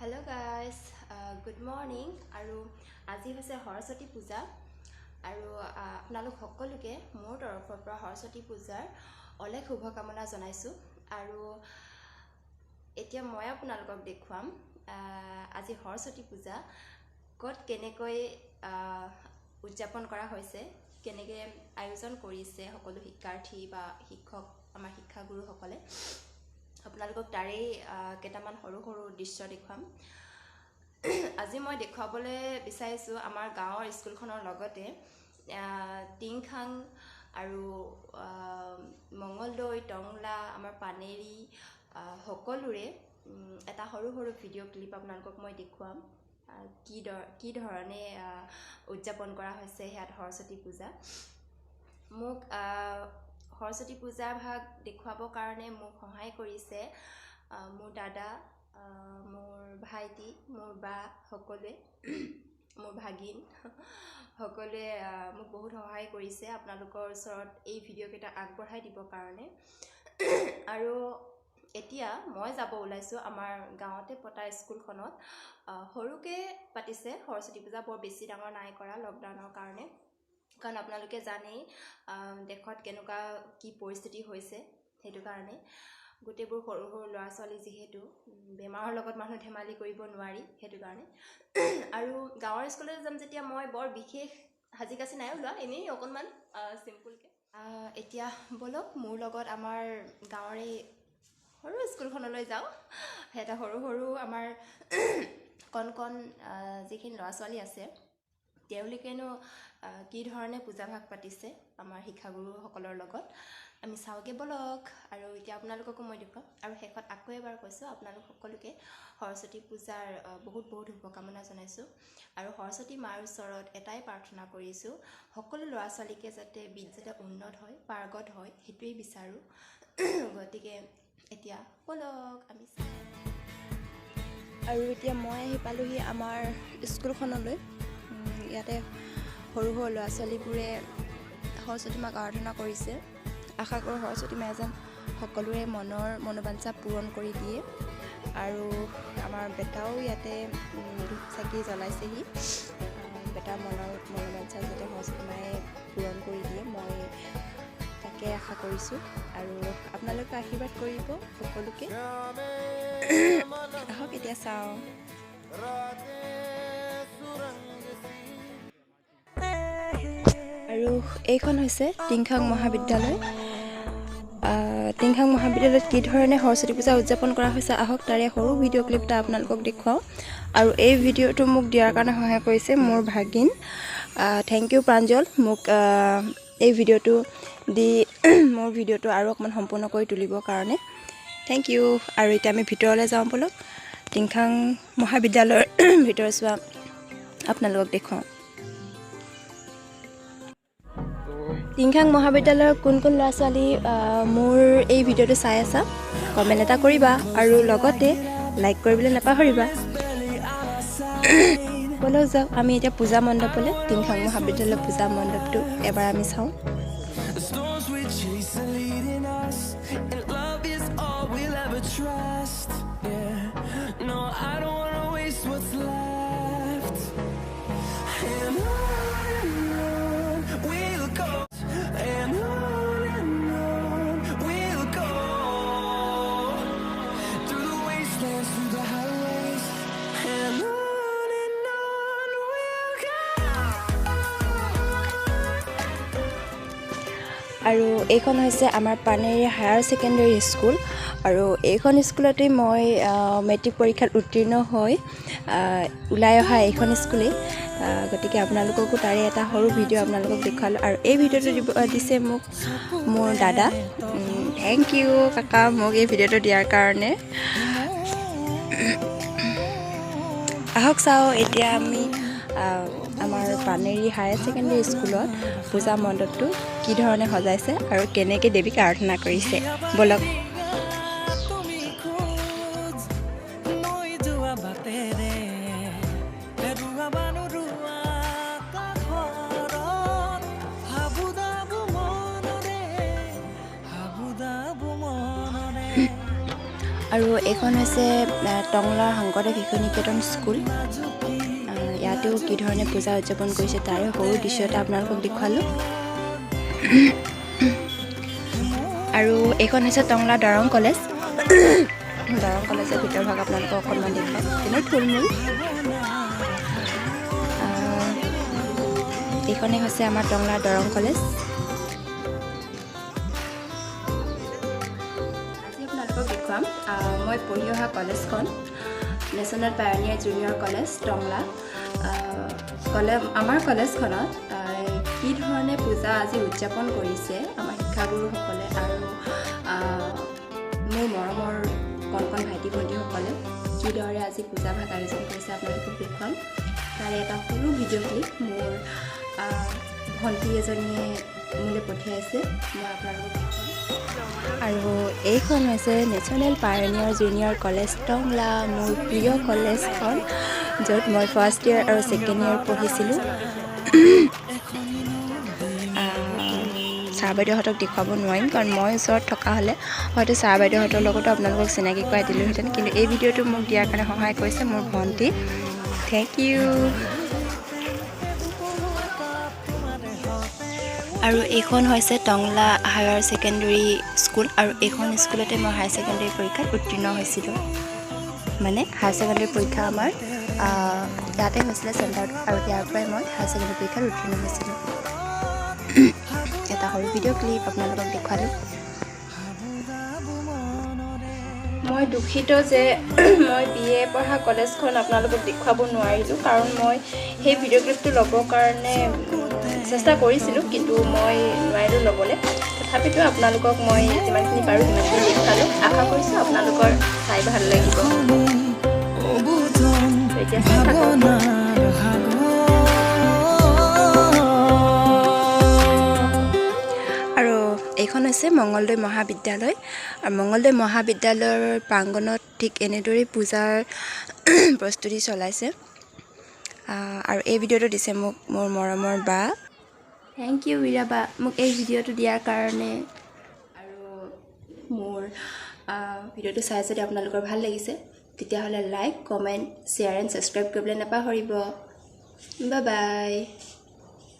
Hello guys, good morning. আৰু আজি হৈছে সৰস্বতী পূজা আৰু আপোনালোক সকলোকে মোৰ তৰফৰ পৰা সৰস্বতী পূজাৰ অলেখ শুভকামনা জনাইছোঁ আৰু এতিয়া মই আপোনালোকক দেখুৱাম আজি সৰস্বতী পূজা ক'ত কেনেকৈ উদযাপন কৰা হৈছে, কেনেকৈ আয়োজন কৰিছে সকলো শিক্ষাৰ্থী বা শিক্ষক আমাৰ শিক্ষাগুৰুসকলে। আপোনালোকক তাৰেই কেইটামান সৰু সৰু দৃশ্য দেখুৱাম। আজি মই দেখুৱাবলৈ বিচাৰিছোঁ আমাৰ গাঁৱৰ স্কুলখনৰ লগতে টিংখাং আৰু মঙলদৈ, টংলা, আমাৰ পানেৰী সকলোৰে এটা সৰু সৰু ভিডিঅ' ক্লিপ আপোনালোকক মই দেখুৱাম কি ধৰণে উদযাপন কৰা হৈছে সেয়াত সৰস্বতী পূজা। মোক সৰস্বতী পূজাৰ ভাগ দেখুৱাবৰ কাৰণে মোক সহায় কৰিছে মোৰ দাদা, মোৰ ভাইটি, মোৰ বা সকলোৱে, মোৰ ভাগিন সকলোৱে মোক বহুত সহায় কৰিছে আপোনালোকৰ ওচৰত এই ভিডিঅ'কেইটা আগবঢ়াই দিবৰ কাৰণে। আৰু এতিয়া মই যাব ওলাইছোঁ আমাৰ গাঁৱতে পতা স্কুলখনত। সৰুকৈ পাতিছে সৰস্বতী পূজা, বৰ বেছি ডাঙৰ নাই কৰা লকডাউনৰ কাৰণে, কাৰণ আপোনালোকে জানেই দেশত কেনেকুৱা কি পৰিস্থিতি হৈছে। সেইটো কাৰণে গোটেইবোৰ সৰু সৰু ল'ৰা ছোৱালী, যিহেতু বেমাৰৰ লগত মানুহ ধেমালি কৰিব নোৱাৰি, সেইটো কাৰণে। আৰু গাঁৱৰ স্কুললৈ যাম যেতিয়া মই বৰ বিশেষ সাজি কাচি নাই ওলোৱা, এনেই অকণমান চিম্পুলকৈ। এতিয়া ব'লক মোৰ লগত আমাৰ গাঁৱৰে সৰু স্কুলখনলৈ যাওঁ। এটা সৰু সৰু আমাৰ কণ কণ যিখিনি ল'ৰা ছোৱালী আছে তেওঁলোকেনো কি ধৰণে পূজাভাগ পাতিছে আমাৰ শিক্ষাগুৰুসকলৰ লগত, আমি চাওঁগৈ ব'লক। আৰু এতিয়া আপোনালোককো মই দেখুৱাম। আৰু শেষত আকৌ এবাৰ কৈছোঁ, আপোনালোক সকলোকে সৰস্বতী পূজাৰ বহুত বহুত শুভকামনা জনাইছোঁ। আৰু সৰস্বতী মাৰ ওচৰত এটাই প্ৰাৰ্থনা কৰিছোঁ, সকলো ল'ৰা ছোৱালীকে যাতে বিদ্যাতে উন্নত হয়, পাৰ্গত হয়, সেইটোৱেই বিচাৰোঁ। গতিকে এতিয়া ব'লক আমি চাওঁ। আৰু এতিয়া মই আহি পালোহি আমাৰ স্কুলখনলৈ। ইয়াতে সৰু সৰু ল'ৰা ছোৱালীবোৰে সৰস্বতী মাক আৰাধনা কৰিছে। আশা কৰোঁ সৰস্বতী মায়ে যেন সকলোৰে মনোবাঞ্ছা পূৰণ কৰি দিয়ে। আৰু আমাৰ বেটাও ইয়াতে ধূপ চাকি জ্বলাইছেহি। বেটাৰ মনোবাঞ্ছা যাতে সৰস্বতী মায়ে পূৰণ কৰি দিয়ে, মই তাকে আশা কৰিছোঁ। আৰু আপোনালোকে আশীৰ্বাদ কৰিব সকলোকে। আহক এতিয়া চাওঁ। আৰু এইখন হৈছে টিংখাং মহাবিদ্যালয়। টিংখাং মহাবিদ্যালয়ত কি ধৰণে সৰস্বতী পূজা উদযাপন কৰা হৈছে, আহক তাৰে সৰু ভিডিঅ' ক্লিপ এটা আপোনালোকক দেখুৱাওঁ। আৰু এই ভিডিঅ'টো মোক দিয়াৰ কাৰণে সহায় কৰিছে মোৰ ভাগিন। থেংক ইউ প্ৰাঞ্জল, মোক এই ভিডিঅ'টো দি মোৰ ভিডিঅ'টো আৰু অকণমান সম্পূৰ্ণ কৰি তুলিবৰ কাৰণে। Thank you. আৰু এতিয়া আমি ভিতৰলৈ যাওঁ ব'লক। টিংখাং মহাবিদ্যালয়ৰ ভিতৰচোৱা আপোনালোকক দেখুৱাওঁ। টিংখাং মহাবিদ্যালয়ৰ কোন কোন ল'ৰা ছোৱালী মোৰ এই ভিডিঅ'টো চাই আছা, কমেণ্ট এটা কৰিবা আৰু লগতে লাইক কৰিবলৈ নাপাহৰিবা। ব'লক যাওঁ আমি এতিয়া পূজা মণ্ডপলৈ। টিংখাং মহাবিদ্যালয়ৰ পূজা মণ্ডপটো এবাৰ আমি চাওঁ। আৰু এইখন হৈছে আমাৰ পানেৰী হায়াৰ ছেকেণ্ডেৰী স্কুল। আৰু এইখন স্কুলতেই মই মেট্ৰিক পৰীক্ষাত উত্তীৰ্ণ হৈ ওলাই অহা এইখন স্কুলেই। গতিকে আপোনালোককো তাৰে এটা সৰু ভিডিঅ' আপোনালোকক দেখুৱালোঁ। আৰু এই ভিডিঅ'টো দিছে মোক মোৰ দাদা। থেংক ইউ কাকা, মোক এই ভিডিঅ'টো দিয়াৰ কাৰণে। আহক চাওঁ এতিয়া আমি আমাৰ পানেৰী হায়াৰ ছেকেণ্ডেৰী স্কুলত পূজা মণ্ডপটো কি ধৰণে সজাইছে আৰু কেনেকৈ দেৱীক আৰাধনা কৰিছে, ব'লক। আৰু এইখন হৈছে টংলাৰ শংকৰদেৱ শিশু নিকেতন স্কুল। ইয়াতেও কি ধৰণে পূজা উদযাপন কৰিছে তাৰে সৰু দৃশ্য এটা আপোনালোকক দেখুৱালোঁ। আৰু এইখন হৈছে টংলা দৰং কলেজ। দৰং কলেজৰ ভিতৰভাগ আপোনালোকক অকণমান দেখুৱাম। তেনেই থুলমূল। এইখনেই হৈছে আমাৰ টংলা দৰং কলেজ। আজি আপোনালোকক দেখুৱাম মই পঢ়ি অহা কলেজখন, নেশ্যনেল পায়োনিয়াৰ জুনিয়ৰ কলেজ টংলা। আমাৰ কলেজখনত কি ধৰণে পূজা আজি উদযাপন কৰিছে আমাৰ শিক্ষাগুৰুসকলে আৰু মোৰ মৰমৰ কণ কণ ভাইটি ভণ্টিসকলে কিদৰে আজি পূজা ভাগ আয়োজন কৰিছে আপোনালোকক দেখুৱাম। তাৰে এটা সৰু ভিডিঅ' ক্লিপ মোৰ ভণ্টি এজনীয়ে মোলৈ পঠিয়াইছে, মই আপোনালোকক দেখুৱাম। আৰু এইখন হৈছে নেশ্যনেল পায়োনিয়াৰ জুনিয়ৰ কলেজ টংলা, মোৰ প্ৰিয় কলেজখন, য'ত মই ফাৰ্ষ্ট ইয়েৰ আৰু ছেকেণ্ড ইয়েৰ পঢ়িছিলোঁ। ছাৰ বাইদেউহঁতক দেখুৱাব নোৱাৰিম, কাৰণ মই ওচৰত থকা হ'লে হয়তো ছাৰ বাইদেউহঁতৰ লগতো আপোনালোকক চিনাকি কৰাই দিলোঁহেঁতেন। কিন্তু এই ভিডিঅ'টো মোক দিয়াৰ কাৰণে সহায় কৰিছে মোৰ ভণ্টি। Thank you. আৰু এইখন হৈছে টংলা হায়াৰ ছেকেণ্ডেৰী স্কুল, আৰু এইখন স্কুলতে মই হায়াৰ ছেকেণ্ডেৰী পৰীক্ষাত উত্তীৰ্ণ হৈছিলোঁ। মানে হায়াৰ ছেকেণ্ডেৰী পৰীক্ষা আমাৰ ইয়াতে হৈছিলে চেণ্টাৰত, আৰু ইয়াৰ পৰাই মই হায়াৰ ছেকেণ্ডেৰী পৰীক্ষাত উত্তীৰ্ণ হৈছিলোঁ। এটা সৰু ভিডিঅ' ক্লিপ আপোনালোকক দেখুৱালোঁ। মই দুখিত যে মই BA পঢ়া কলেজখন আপোনালোকক দেখুৱাব নোৱাৰিলোঁ, কাৰণ মই সেই ভিডিঅ' ক্লিপটো ল'বৰ কাৰণে চেষ্টা কৰিছিলোঁ, কিন্তু মই নোৱাৰিলোঁ ল'বলৈ। তথাপিতো আপোনালোকক মই যিমানখিনি পাৰোঁ সিমানখিনি দেখুৱালোঁ। আশা কৰিছোঁ আপোনালোকৰ চাই ভাল লাগিব। এতিয়া চাই থাকক। আৰু এইখন হৈছে মঙলদৈ মহাবিদ্যালয়, আৰু মঙলদৈ মহাবিদ্যালয়ৰ প্ৰাংগণত ঠিক এনেদৰেই পূজাৰ প্ৰস্তুতি চলাইছে। আৰু এই ভিডিঅ'টো দিছে মোক মোৰ মৰমৰ বা। থেংক ইউ মীৰা বা, মোক এই ভিডিঅ'টো দিয়াৰ কাৰণে। আৰু মোৰ ভিডিঅ'টো চাই যদি আপোনালোকৰ ভাল লাগিছে, তেতিয়াহ'লে like, comment, share and subscribe কৰিবলৈ নাপাহৰিব। Bye bye.